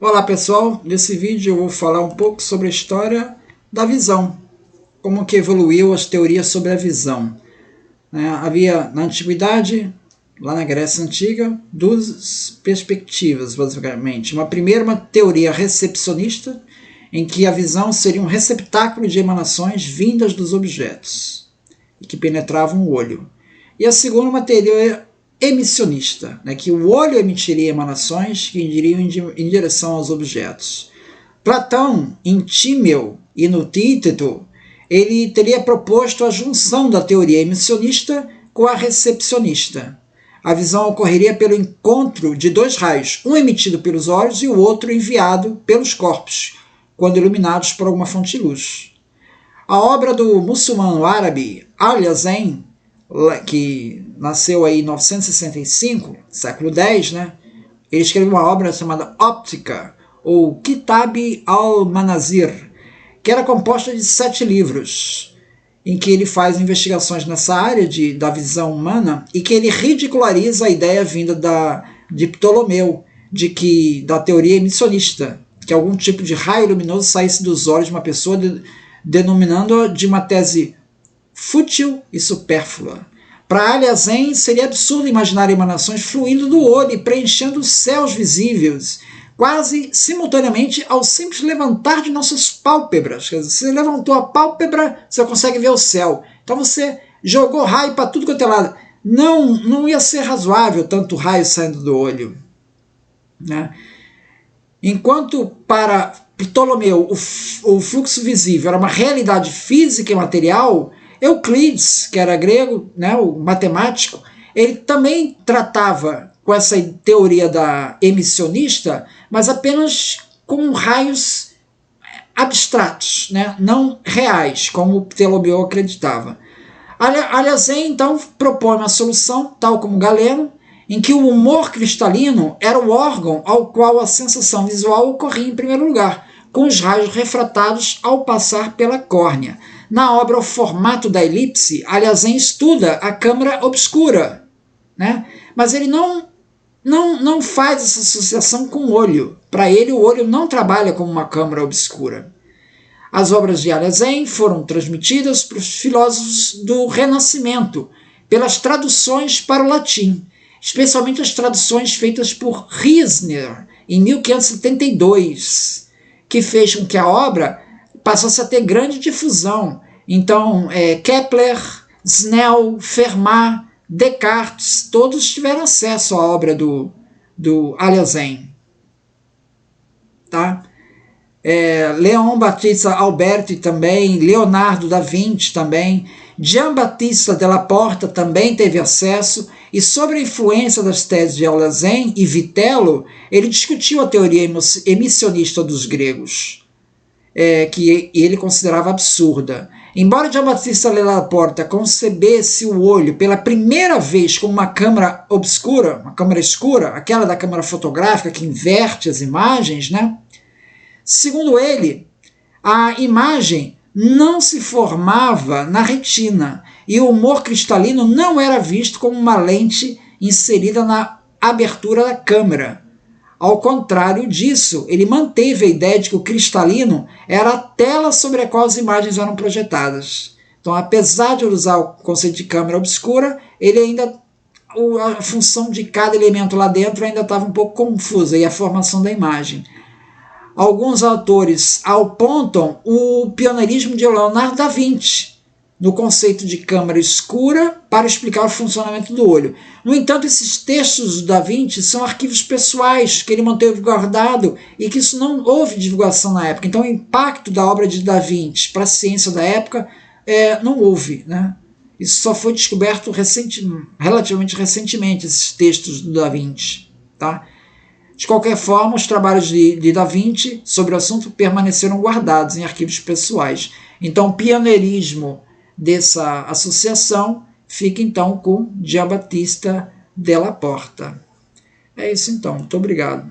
Olá pessoal, nesse vídeo eu vou falar um pouco sobre a história da visão, como que evoluiu as teorias sobre a visão. Havia na antiguidade, lá na Grécia Antiga, duas perspectivas basicamente. Uma primeira, uma teoria recepcionista, em que a visão seria um receptáculo de emanações vindas dos objetos, e que penetravam o olho. E a segunda, uma teoria emissionista, que o olho emitiria emanações que iriam em direção aos objetos. Platão, em Tímeo e no Títeto, ele teria proposto a junção da teoria emissionista com a recepcionista. A visão ocorreria pelo encontro de dois raios, um emitido pelos olhos e o outro enviado pelos corpos, quando iluminados por alguma fonte de luz. A obra do muçulmano árabe Al-Hazen, que nasceu aí em 965, século X, ele escreveu uma obra chamada Óptica, ou Kitab al-Manazir, que era composta de 7 livros, em que ele faz investigações nessa área da visão humana e que ele ridiculariza a ideia vinda de Ptolomeu, da teoria emissionista, que algum tipo de raio luminoso saísse dos olhos de uma pessoa, denominando-a de uma tese fútil e supérflua. Para Al-Hazen, seria absurdo imaginar emanações fluindo do olho e preenchendo os céus visíveis, quase simultaneamente ao simples levantar de nossas pálpebras. Quer dizer, você levantou a pálpebra, você consegue ver o céu. Então você jogou raio para tudo quanto é lado. Não ia ser razoável tanto raio saindo do olho. Enquanto para Ptolomeu o fluxo visível era uma realidade física e material, Euclides, que era grego, o matemático, ele também tratava com essa teoria da emissionista, mas apenas com raios abstratos, não reais, como Ptolomeu acreditava. Al-Hazen, então, propõe uma solução, tal como Galeno, em que o humor cristalino era o órgão ao qual a sensação visual ocorria em primeiro lugar, com os raios refratados ao passar pela córnea. Na obra O Formato da Elipse, Al-Hazen estuda a câmara obscura, mas ele não faz essa associação com o olho. Para ele, o olho não trabalha como uma câmara obscura. As obras de Al-Hazen foram transmitidas para os filósofos do Renascimento, pelas traduções para o latim, especialmente as traduções feitas por Riesner, em 1572, que fez com que a obra passasse a ter grande difusão. Então, Kepler, Snell, Fermat, Descartes, todos tiveram acesso à obra do Al-Hazen. Leon Battista Alberti também, Leonardo da Vinci também, Giambattista della Porta também teve acesso, e sobre a influência das teses de Al-Hazen e Vitello, ele discutiu a teoria emissionista dos gregos, que ele considerava absurda. Embora Giambattista della Porta concebesse o olho pela primeira vez como uma câmara obscura, uma câmara escura, aquela da câmara fotográfica que inverte as imagens, segundo ele, a imagem não se formava na retina e o humor cristalino não era visto como uma lente inserida na abertura da câmera. Ao contrário disso, ele manteve a ideia de que o cristalino era a tela sobre a qual as imagens eram projetadas. Então, apesar de usar o conceito de câmera obscura, a função de cada elemento lá dentro ainda estava um pouco confusa, e a formação da imagem. Alguns autores apontam o pioneirismo de Leonardo da Vinci no conceito de câmara escura para explicar o funcionamento do olho. No entanto, esses textos do Da Vinci são arquivos pessoais que ele manteve guardado e que isso não houve divulgação na época. Então, o impacto da obra de Da Vinci para a ciência da época não houve. Isso só foi descoberto relativamente recentemente, esses textos do Da Vinci. De qualquer forma, os trabalhos de Da Vinci sobre o assunto permaneceram guardados em arquivos pessoais. Então, o pioneirismo dessa associação fica então com Giambattista della Porta. É isso então, muito obrigado.